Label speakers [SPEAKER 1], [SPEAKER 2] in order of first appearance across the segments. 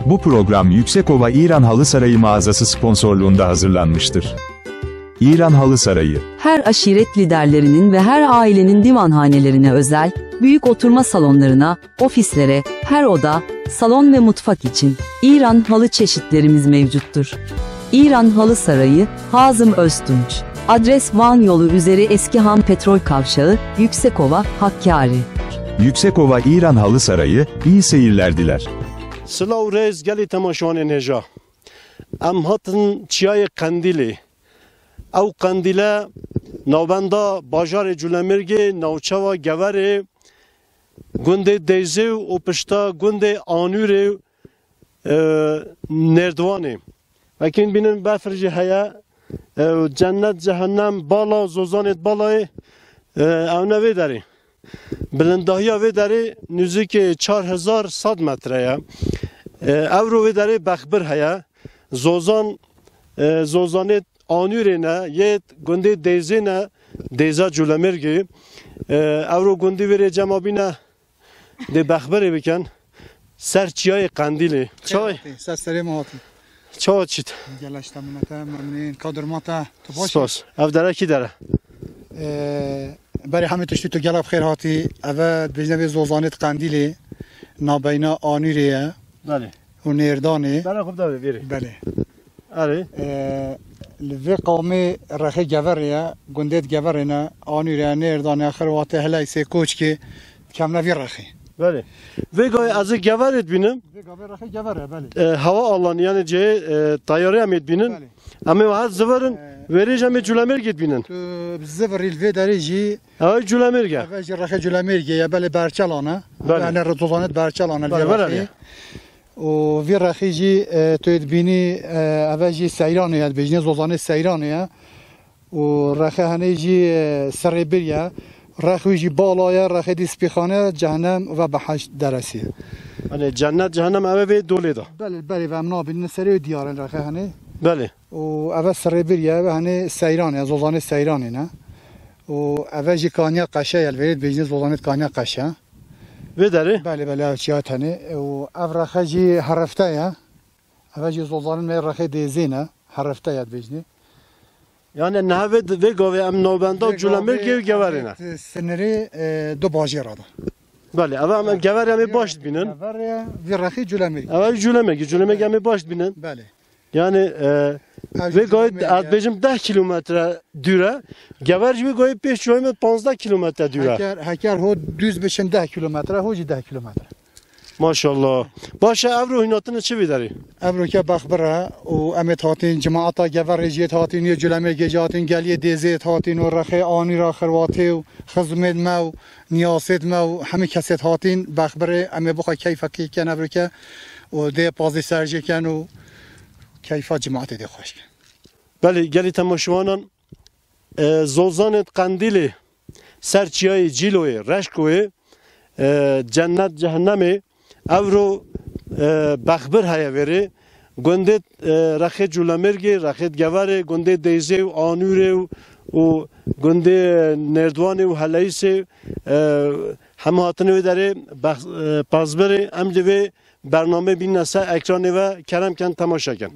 [SPEAKER 1] Bu program Yüksekova İran Halı Sarayı mağazası sponsorluğunda hazırlanmıştır. İran Halı Sarayı,
[SPEAKER 2] her aşiret liderlerinin ve her ailenin divanhanelerine özel, büyük oturma salonlarına, ofislere, her oda, salon ve mutfak için İran halı çeşitlerimiz mevcuttur. İran Halı Sarayı, Hazım Öztunç. Adres Van yolu üzeri Eski Han Petrol Kavşağı, Yüksekova, Hakkari.
[SPEAKER 1] Yüksekova İran Halı Sarayı, iyi seyirler diler.
[SPEAKER 3] Sılav reis geli temaşanı neca. Em hatın çiyayı kandili. Ev kandile navbenda bajar Cülemirge, navçava geveri, günde deyze o pişta günde anure nerdvani. Lakin binin befirci haya cennet cehennem bala zozanet balayı evne vedari. Bilindahiya vedari nüziki 4100 metreye. Evro vedari bekbir haya. Zozanet anurene yet günde deyzene deyza Cülemirge. Evro günde veri cemabine de bekbiri biken. Serçiyay kandili. Çay.
[SPEAKER 4] Seslerim hatı.
[SPEAKER 3] Çay çit.
[SPEAKER 4] Gelişte minete, memnun, kadırmata.
[SPEAKER 3] Spas. Ev dere ki dere?
[SPEAKER 4] Beri همه تشتی تو گلاب خیر هاتی اوه بجنبی زوزانت قندیلی نابینا آنیریه
[SPEAKER 3] بله
[SPEAKER 4] و نیردانه
[SPEAKER 3] بله خوب داره بیری
[SPEAKER 4] بله
[SPEAKER 3] آره
[SPEAKER 4] لوی قومی رخی گوریه گندید گورینه آنیریه نیردانه آخر واته هلای سی کوچ که کم نوی رخی
[SPEAKER 3] بله ve gay azı gevaret binin
[SPEAKER 4] وی گاوی رخی گوره بله
[SPEAKER 3] hava alanı yani tayyare emet binin
[SPEAKER 4] بله
[SPEAKER 3] ama ha zıvarın vereceğim Cülemir git binin
[SPEAKER 4] تو زفری الوی داری جی
[SPEAKER 3] ha Cülemir gel
[SPEAKER 4] اوه جی رخی جلمیر گیه بله برچلانه
[SPEAKER 3] بله.
[SPEAKER 4] یعنی رزوزانت برچلانه
[SPEAKER 3] بله،
[SPEAKER 4] الوی
[SPEAKER 3] بله.
[SPEAKER 4] رخی و وی رخی جی توید بینی اوه جی سیرانه یاد بجنی زوزانه سیرانه و رخی هنه جی سری بریه رخی جی بالایه رخی دی سپیخانه جهنم و بحشت درسیه
[SPEAKER 3] hani cennet cehennem eve ve dolu da
[SPEAKER 4] بله بله و امنا بینی سری دیاره رخی هنه
[SPEAKER 3] bale
[SPEAKER 4] و اوه سری بریه و هنه سیرانه زوزانه سیرانه نه و اوه جی کانیا قشه الوی بجنی زوزانه کانیا قشه
[SPEAKER 3] ve deri
[SPEAKER 4] بله بله چیات هنه و او رخی جی حرفته یا اوه جی زوزانه می رخی دیزینه حرفته یاد بجنی
[SPEAKER 3] yani ne ve gay em nobenda Cülemir gel geverine
[SPEAKER 4] سنری دو باجی را ده
[SPEAKER 3] bale ama gever emi baş binin
[SPEAKER 4] وی رخی جلمی
[SPEAKER 3] eve Cülemir gemi baş binin
[SPEAKER 4] بله
[SPEAKER 3] yani ve gayet adbecim 10 kilometre düre geverci ve gayet 5 kilometre 15 kilometre düre
[SPEAKER 4] هکر هو دوز بشن 10 کیلومتر هو جی 10 کیلومتر
[SPEAKER 3] maşallah başa evro oynatını çi vidari
[SPEAKER 4] ابرو که بخبره و امت هاتین جماعتا گور جیت هاتین یه جلمی گجاتین گلیه دیزیت هاتین و رخی آنی را خرواتی و خزمت ما و نیاست ما و همه کسیت هاتین بخبره امی بخواه کیفا کی کن ابرو که و ده پازی سرجه کن و کیفا جماعت ده خوش کن
[SPEAKER 3] بله گلی تماشواnan Zolzanet Kandili Serçiyayı Cilo'yu Reşko'yu cennet cehennemi evro bakbir haya veri göndet rakhet Cülemirge rakhet gevare göndet deyze anure و gönde nerdvane و halayse hem hatını vedere pazbere emli ve برنامه بین نسا اکران و کرم کن تماشا کن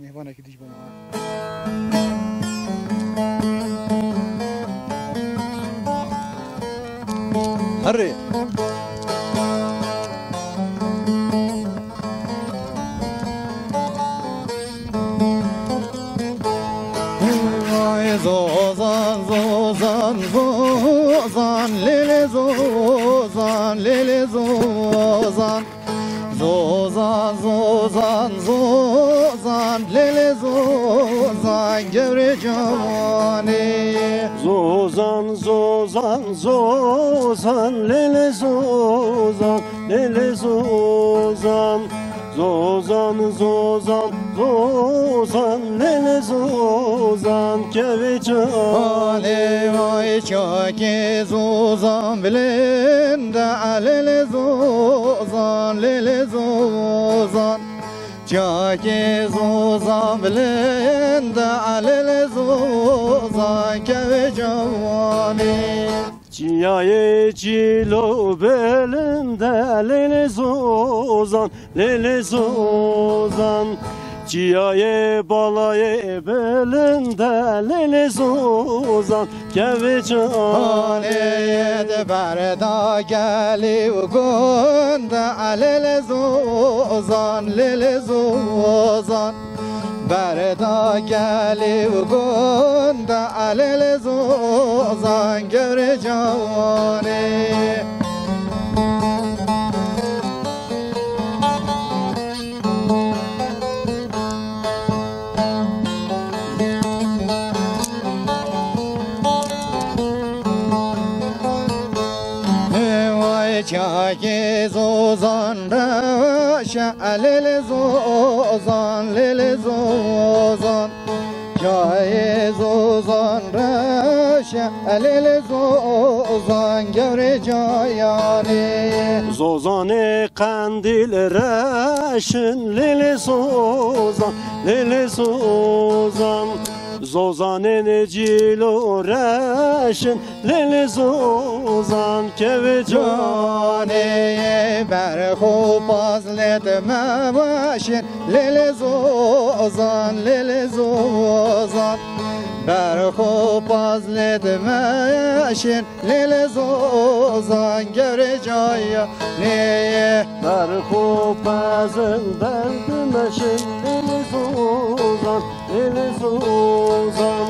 [SPEAKER 3] هره
[SPEAKER 4] زوزان زوزان زوزان لیلی زوزان لیلی زوزان زوزان زوزان زوزان لیلی زوزان گوری جوانی
[SPEAKER 3] زوزان زوزان زوزان لیلی زوزان لیلی زوزان زوزان زوزان زوزان لیلی زوزان گوری جوانی
[SPEAKER 4] وای چاکی زوزان بلنده لیلی زوزان لیلی زوزان چاکی زوزان بلنده لیلی زوزان که جوانی
[SPEAKER 3] Cihaye cilo belinde lele zozan, lele zozan. Cihaye balaye belinde lele zozan, keve
[SPEAKER 4] Haneye de berda geli gunda lele zozan, lele zozan. Berda geli gunda lele zozan, gevre cavane. Çaki zozan raşa lele zozan, lele zozan. Çaki zozan raşa lele zozan, gevre cayani.
[SPEAKER 3] Zozane kandil reşin lele zozan, lele zozan. Zozane ne cilo reşin lele zozan, keve
[SPEAKER 4] Caneye berho pazlet mevaşin lele zozan, lele zozan. Berho pazlet mevaşin lele zozan, gevre caya neye.
[SPEAKER 3] Berho pazın derdimeşin lele zozan, lele zozan.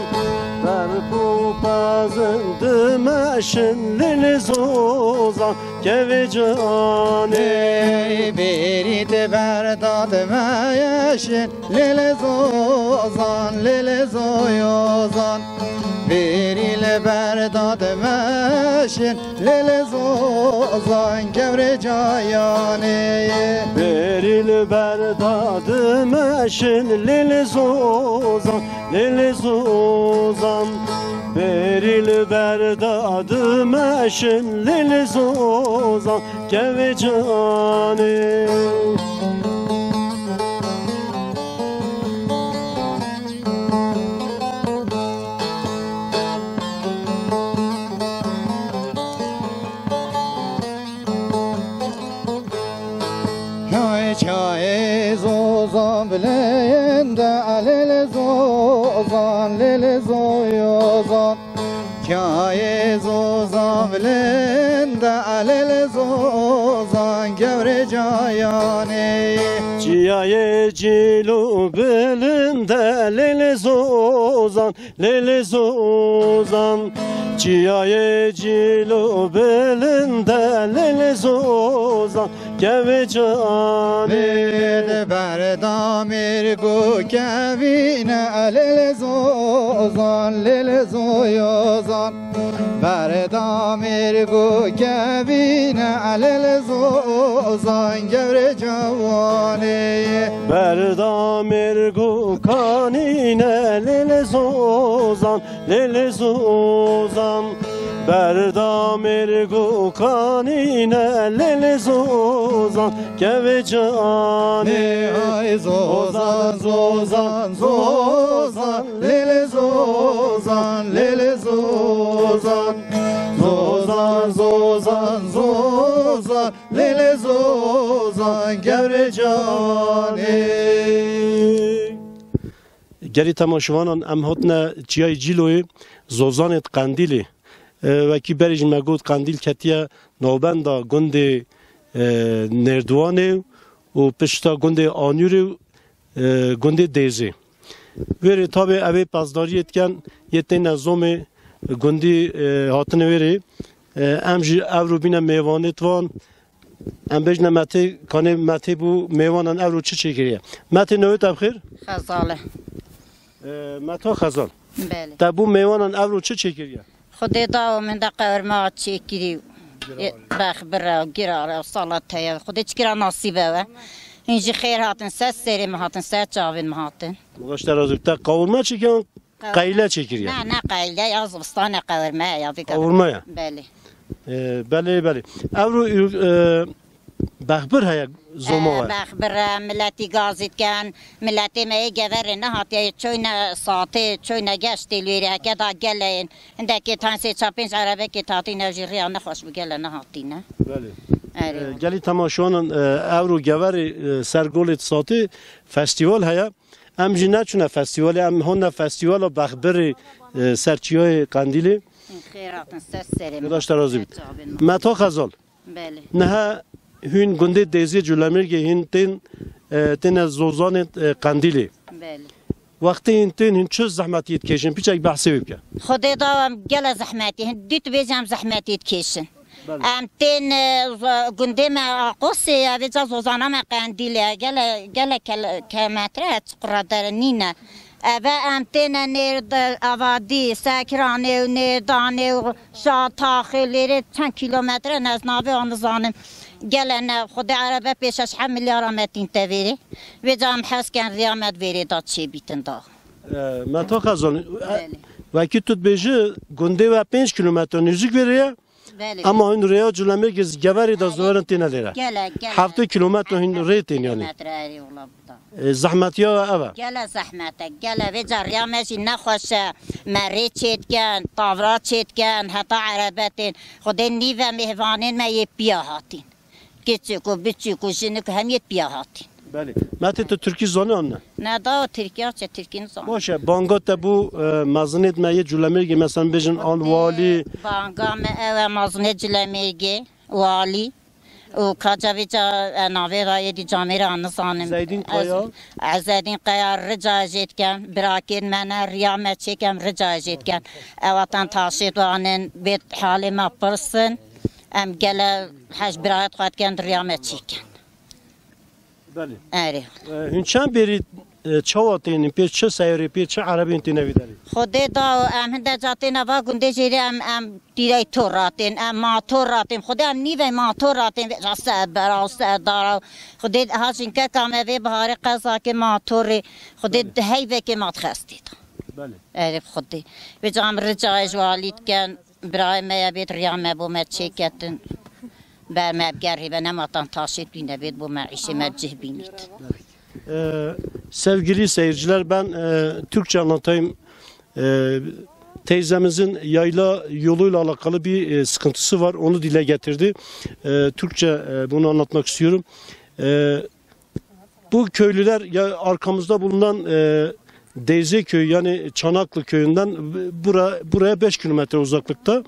[SPEAKER 3] Berho pazın demeşin lele zozan, keve cane.
[SPEAKER 4] Berit berdad meşin lele zozan, lele zoyozan. Beril berdad meşin lele zozan, gevre cayane.
[SPEAKER 3] Beril berdadı meşin lele zozan, lele zozan. Beril berdadı meşin lele zozan, keve cane.
[SPEAKER 4] Çay zozan bilende lele zozan, lele zoyozan. Çay zozan bilende lele zozan, gevre cayane.
[SPEAKER 3] Cihaye cilo belinde lele zozan, lele zozan. Cihaye cilo belinde lele zozan, keve cane.
[SPEAKER 4] Bir berdamir gu kevine lele zozan, lele zoyozan. Berdamir gu kevine lele zozan, gevre cavane.
[SPEAKER 3] Berdamir gu kanine lele zozan, lele zozan. Berdamir gu kanine lele zozan, keve cane.
[SPEAKER 4] Ay zozan, zozan, zozan, lele zozan, lele zozan. Zozan, zozan, zozan, lele zozan, gevre cane.
[SPEAKER 3] Geri temaşavanın em hatne ciyay ciloy zozanet qandili ve ki beriş megod qandil ketiye nobenda gundi nerduane u pişta gundi anuri gundi deze. Veri tabi evi pazdari etken yetine zomi gundi hatine veri em ji evro bine mevanet van em bejne meti kane meti bu mevanan evro çi çekiriye. Meti növet abxir?
[SPEAKER 5] خزاله
[SPEAKER 3] متا خزان
[SPEAKER 5] بله
[SPEAKER 3] تا بو میوانان اورو چه چکریه
[SPEAKER 5] خودی داو من دا قورما چیکری بخبره و گیراره و سالته خودی چکرا نصیبه و اینجی خیر هاتن سه سری مهاتن سه چاوین مهاتن
[SPEAKER 3] مغاشتر از تا قورما چکیان قیله چکریه
[SPEAKER 5] نه قیله یا زبستان قورما یا دیگه
[SPEAKER 3] قورما یا
[SPEAKER 5] بله
[SPEAKER 3] بله بله اورو Behbir heye zoma var.
[SPEAKER 5] Baxbir milleti gazitken, milleti meye geverin ne hatiye çoyna saati, çoyna geçti lüri heke da geleyin. Hindeki tanesi çapinç arabe ki tati nevjiriya ne hoş bu gele ne hatine.
[SPEAKER 3] Bəli.
[SPEAKER 5] Evet.
[SPEAKER 3] Geli tamaşanın evro geveri sergolit saati festival heye. Em jî neçûne festivali, em hone festivala Behbirê serçiyayê Qandîlê.
[SPEAKER 5] Xeyratın ses serim.
[SPEAKER 3] Kudaş terazî bit. Meta xezal.
[SPEAKER 5] Bəli.
[SPEAKER 3] Neha hün gundê dêzî cülemirgê hîn tên zozanê Qandîlê.
[SPEAKER 5] Bəli.
[SPEAKER 3] Wextê hîn tên hîn çi zehmetiyê dikêşin? Piçek behsê bike.
[SPEAKER 5] Xudê da em gele zehmetî, dît bêjem zehmetî dikêşin. Em tên gundê me Aqosê avêca zozana me Qandîlê gele kilometre çuqura derenîne. Eve em têne nêr avadî, Sekranê û Nêrdanê û Şataxê lêrê çend kilometre ez navê wan nizanim. Gelene Xwedê erebe pêşeş 7 milyara me tîn te vêrê. Vêca em hezken riya me vêrê da çêbîtin da.
[SPEAKER 3] Meta xezal. Wekî tu dibêjî gundê ve 5 kilometre nêzik vêriye. Ama hîn rêya cülemirgê geverê da zorin têne lêre.
[SPEAKER 5] Gele.
[SPEAKER 3] 7 kilometre hîn rê tên yani. Zehmetiya ev.
[SPEAKER 5] Gele zehmete, gele vêca riya me jî nexweş e. Me rê çêtken, tavra çêtken, heta erebetên. Xwedê nîve mêhvanên me yê piya hatin. Keçik û biçik û jinik hemiyê piya hatin.
[SPEAKER 3] Belê. Metê tu Tirkî zanî an ne?
[SPEAKER 5] Ne da Tirkiya çe Tirkîn zan.
[SPEAKER 3] Baş e, banga te bu mezinêt me yê cülemirgê mesela bêjin an walî.
[SPEAKER 5] Banga me ev mazine cilemêgê, walî. û kacavêca navê rayê dî camêra an nizanim.
[SPEAKER 3] Zeydîn Qaya.
[SPEAKER 5] Ezzedîn Qaya rica jêtken, birakên me ne riya me çêkem rica jêtken. Ewatan taşê dwanin bêt halê me pirsin. Em gele hej birayet xwedken riya me çêken.
[SPEAKER 3] Belê.
[SPEAKER 5] Erê.
[SPEAKER 3] Hûn çend berî çawa tênin pê çi seyrê pê çi erebên têne vê derê?
[SPEAKER 5] Xwedê da em hinde catê nava gundê jêrê em dîrey tor ratên, em mator ratên. Xwedê em nîvey mator ratên vêca se bera se dara. Xwedê hajînkeka me vê biharê qezakê matorê. Xwedê heyvekê mat xestê da.
[SPEAKER 3] Belê.
[SPEAKER 5] Erê xwedê. Vêca em ricayê ji walî dikin, birayê me ya bêt riya me bo me çêketin. Ber me gerî ve nematan taşê tûne bêt bo me îşê me cih bînît.
[SPEAKER 3] Sevgili seyirciler, ben Türkçe anlatayım. Teyzemizin yayla yoluyla alakalı bir sıkıntısı var. Onu dile getirdi. Türkçe bunu anlatmak istiyorum. Bu köylüler ya arkamızda bulunan Deyze köyü yani Çanaklı köyünden buraya 5 kilometre uzaklıkta.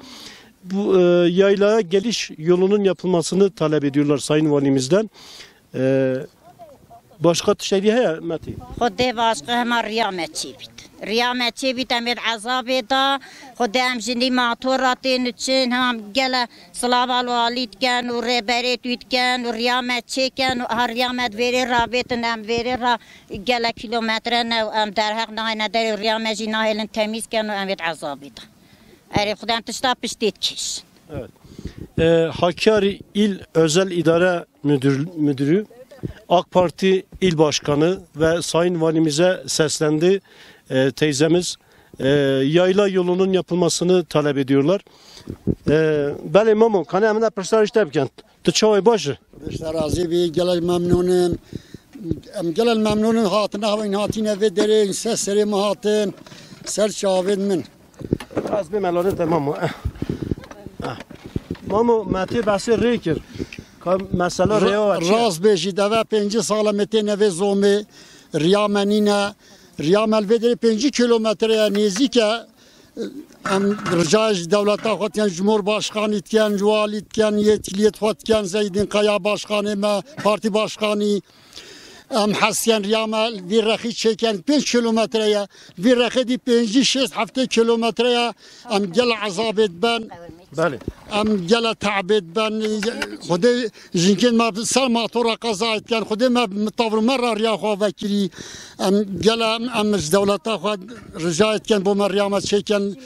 [SPEAKER 3] Bu yaylaya geliş yolunun yapılmasını talep ediyorlar Sayın Valimizden. Başka şey diye ya Meti.
[SPEAKER 5] Xwedê başqa hema riya me çêbît. Riya me çêbît em êd ezabê da. Xwedê em jinî matora tên için hem gele silava walî dikin û rêberê tû dikin û riya me çêkin û her riya me vêrê rabêtin em vêrê ra gele kilometre ne em derheq nayne derê riya me jî nahêlin temîzkin û em êd ezabê da. Erê xwedê em tişta piştê dikêşin.
[SPEAKER 3] Evet. Hakkari İl Özel İdare Müdürü AK Parti İl Başkanı ve Sayın Valimize seslendi. Teyzemiz yayla yolunun yapılmasını talep ediyorlar. Belê mamo, kanê em ne pirsar işte bikin. Tu çavê baş e?
[SPEAKER 6] Razî bî gelek memnûnim. Em gelek memnûnim hatine havên hatîne vê derê ses serê me hatin ser çavên min.
[SPEAKER 3] Az bê melanê te mamo. Mamo, Metê behsê rê kir. Mesela rêya ve
[SPEAKER 6] Rast bêjî deve 5 sala me tê nevê zomê riya me nîne. Riya me li vê derê 5 kilometreye nêzik e. Em rica ji dewleta xwe dikin, Cumhurbaşkanî dikin, walî dikin, yetkiliyet xwe dikin, Zeydîn Qaya başkanê me, partî başkanî. Em hesiyen riya me vî rexî çêkin 5 kilometreye. Vî rexê dî 5-6 kilometreye em gel ezabê dibin.
[SPEAKER 3] Belê.
[SPEAKER 6] Em gele teዕbê dibin. Xwedê jinkên me ser matora qeza dikin. Xwedê me tavrû ra riya xwe vekirî. Em gele em ji dewleta xwe rica dikin bo me riya me çêkin.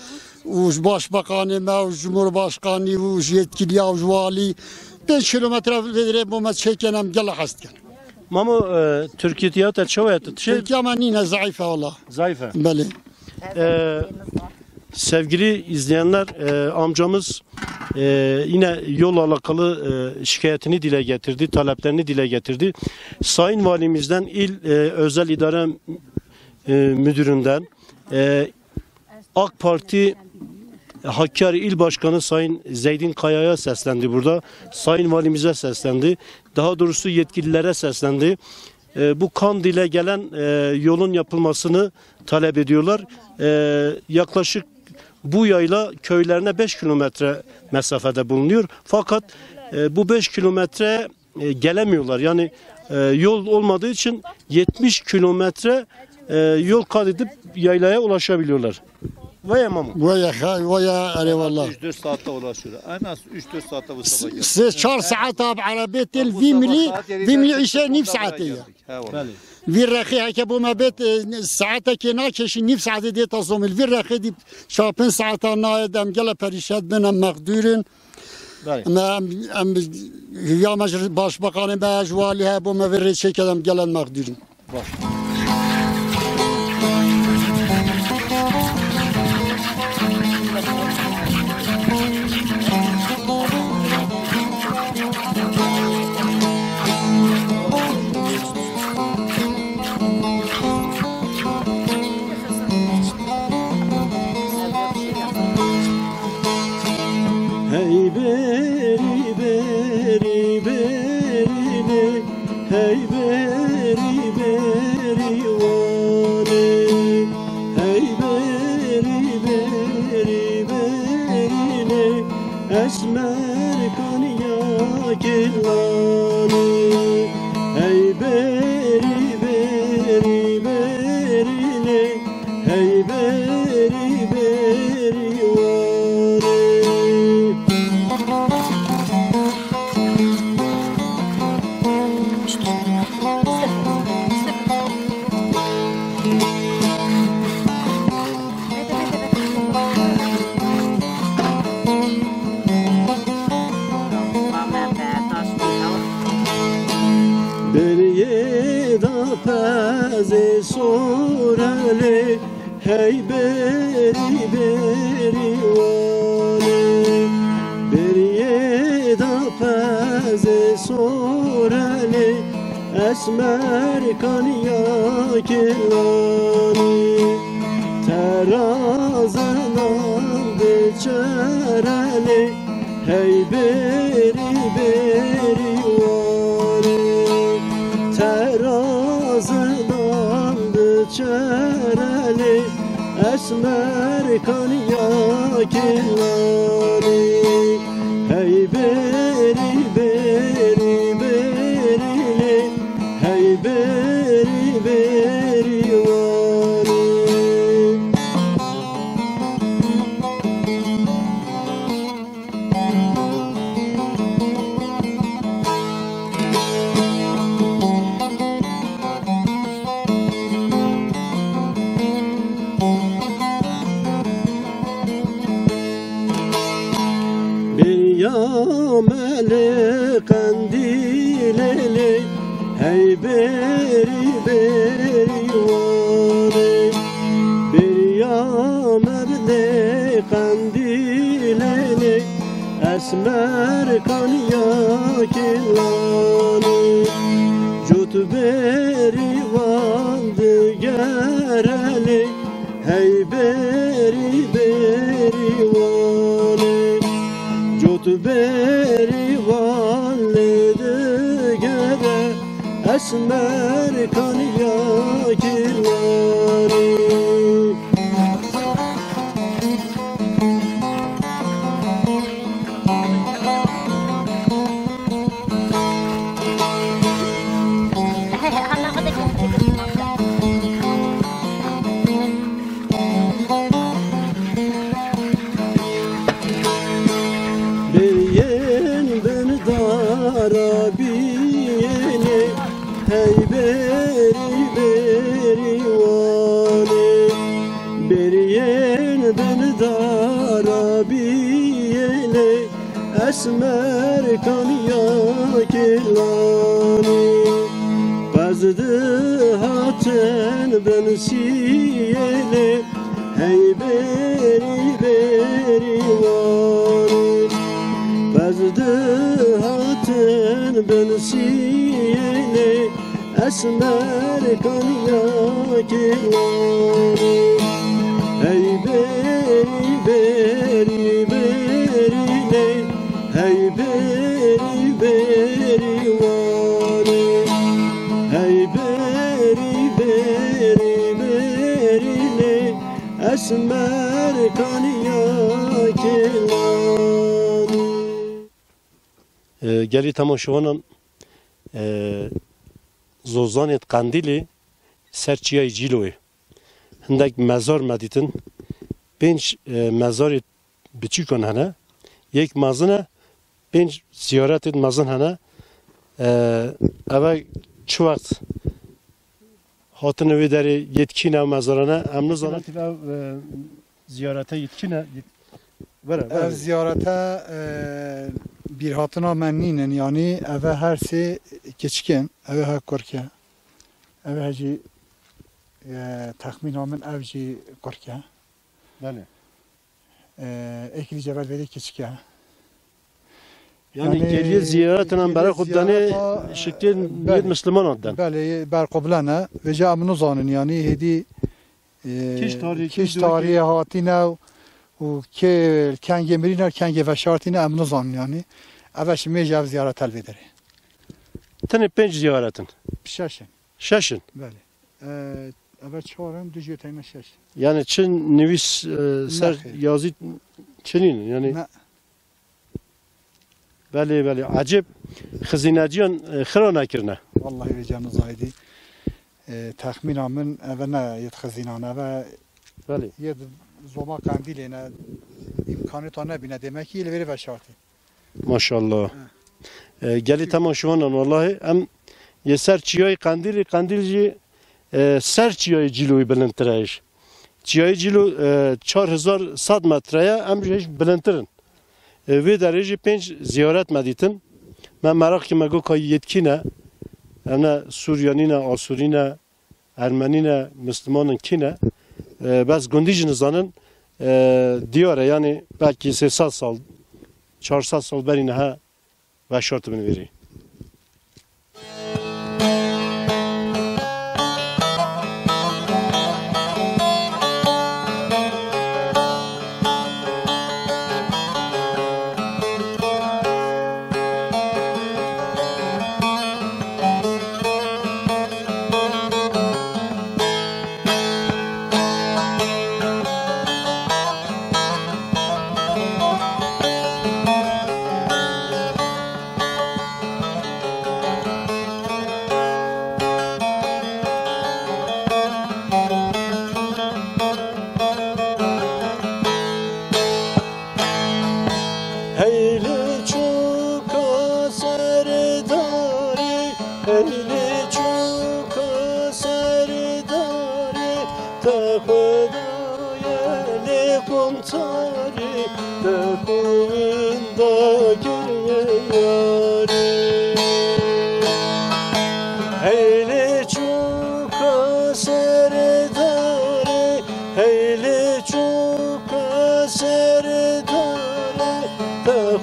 [SPEAKER 6] û ji başbakanê me û Cumhurbaşkanî û ji yetkiliya û ji walî 5 kilometre vê derê bo me çêkin em gele hes dikin.
[SPEAKER 3] Mamo, Türkiye te çavê te
[SPEAKER 6] Türkiye me nîne zayıf e valla.
[SPEAKER 3] zayıf e.
[SPEAKER 6] Belê.
[SPEAKER 3] Sevgili izleyenler, amcamız yine yol alakalı şikayetini dile getirdi, taleplerini dile getirdi. Sayın Valimizden özel idare müdüründen AK Parti Hakkari İl Başkanı Sayın Zeydin Kaya'ya seslendi burada. Sayın Valimize seslendi. Daha doğrusu yetkililere seslendi. Bu Kandil'e gelen yolun yapılmasını talep ediyorlar. Yaklaşık bu yayla köylerine 5 kilometre mesafede bulunuyor. Fakat bu 5 kilometre gelemiyorlar. Yani yol olmadığı için 70 kilometre yol kat edip yaylaya ulaşabiliyorlar. Vay amam.
[SPEAKER 6] Vaya eyvallah.
[SPEAKER 7] 3-4 saatte ulaşıyor. En az 3-4 saatte bu sabah geldik.
[SPEAKER 6] 4 saat ab arabet el vimli işe nif saati ya. Virrahi hake bu mabet saate ki nakeşi nif saati diye tasomil virrahi dip şapın saate naedem gele perişat benem maqdurun. Ama ya meclis başbakanı bejvali ha bu mevri çekedem gelen maqdurun.
[SPEAKER 3] Hey beri beri beri ne, hey beri beri vane, hey beri beri beri ne, esmer kaniya kellane, hey beri beri beri ne, hey beri beri vane. Beriye da peze sorale, hey beri beri vane. Beriye da peze sorale, esmer kaniya kellani. Terazından geçerale, hey beri beri vane. Terazından geçerale, esmer kaniya kellani. Hey beri beri beri, hey beri beri vane. Yamele kandilele, hey beri beri vane. Bir yamele kandilele, esmer kaniya kellani. Jut beri vandı gerele, hey beri beri vane. Beri valide gere, esmer kaniya kellani. Arabiyene, hey beri beri vane. Beriyen beni darabiyene, esmer kaniya kellani. Bazdı haten ben siyele, hey beri beri vane. çırdı hatın bensiyeni esmer kanya kirlani hey beri beri beri ne hey beri beri vani hey beri beri beri ne esmer kanya kirlani geli tamaşavanın زوزانت قندیلی سرچیای جیلوی هندک مزار مدیتن پنج مزار بچی کن هنه یک مزنه پنج زیارت مزن هنه اول چه وقت هاتن وی داری یتکین او مزارانه امنو زانت او زیارت یتکینه
[SPEAKER 4] Ev ziyarete bir hatına menninen yani eve her şey geçken eve her korke eve heci tahminamın evci korke
[SPEAKER 3] Bəli.
[SPEAKER 4] ekli cebel veri geçke
[SPEAKER 3] Yani geriye ziyaretine beri kuddanı şekil bir Müslüman addan.
[SPEAKER 4] Bəli ber qoblana ve camını zanın yani hedi kiş tarihi hatine و که کنگه میرین کنگه و شارتین امن زان یعنی اولش میشه اف زیارت الودره
[SPEAKER 3] Tane penç ziyaretin.
[SPEAKER 4] ششن
[SPEAKER 3] Şaşın.
[SPEAKER 4] بله اول چهارم دو جوتاینا شش
[SPEAKER 3] Yani Çin nüvis ser
[SPEAKER 4] Nahi.
[SPEAKER 3] yazı Çin'in yani.
[SPEAKER 4] نه
[SPEAKER 3] Bəli bəli. Acib xəzinəciyan xirana kirne.
[SPEAKER 4] والله رجال زايدي تخمینامن اول نه یتخزینانه و
[SPEAKER 3] Bəli.
[SPEAKER 4] یه زوما قندیلینه imkanı ta nebine demek ki ileri ve şartı.
[SPEAKER 3] Maşallah. Geli tamaşavanın vallahi em yeser çiyay kandili kandilci ser çiyay ciloyu bilintireyiş. Çiyay cilo 4100 metreye em hiç bilintirin. Ve derece 5 ziyaret meditin. Ben merak ki mego kay yetkine emne Suryanine, Asurine, Ermenine, Müslümanın kine bas gondijinizanın diyare yani belki 8 sal 400 sal berine ha ve şartı beni veri. Heyli çok aserdari, heyli çok aserdari, ta Xudayeli kumtari, ta kuvunda giryari. Heyli çok aserdari, heyli çok aserdari,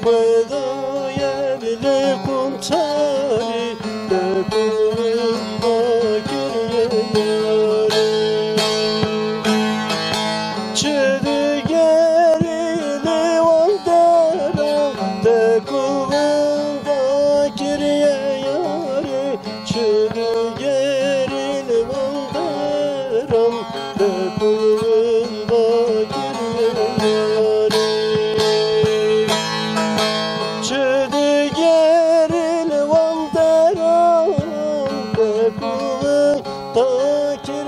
[SPEAKER 3] Xudayeli kumtari Dökümda giryari Çıdı gerili vandera Dökümda giryari Çıdı gerili vandera Dökümda giryari Çıdı gelin vanderam Bekuvun takir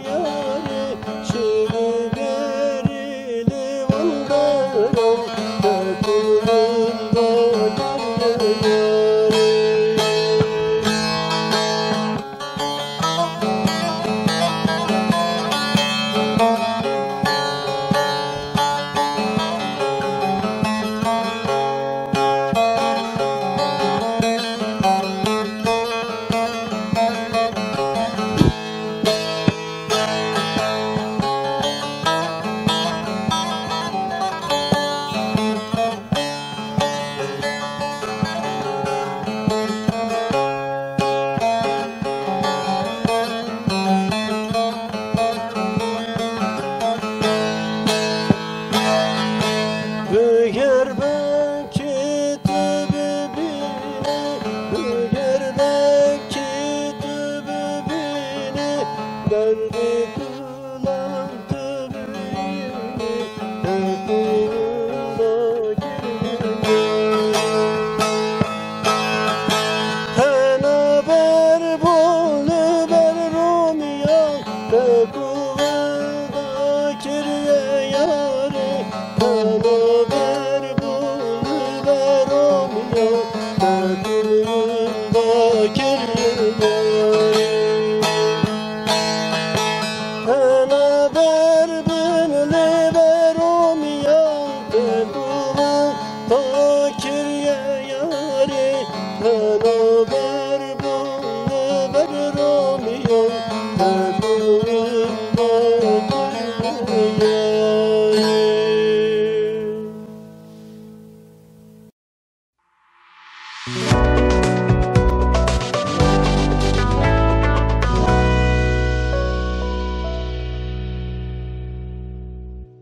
[SPEAKER 3] yari Çıdı gelin vanderam Bekuvun takir yari
[SPEAKER 8] derdi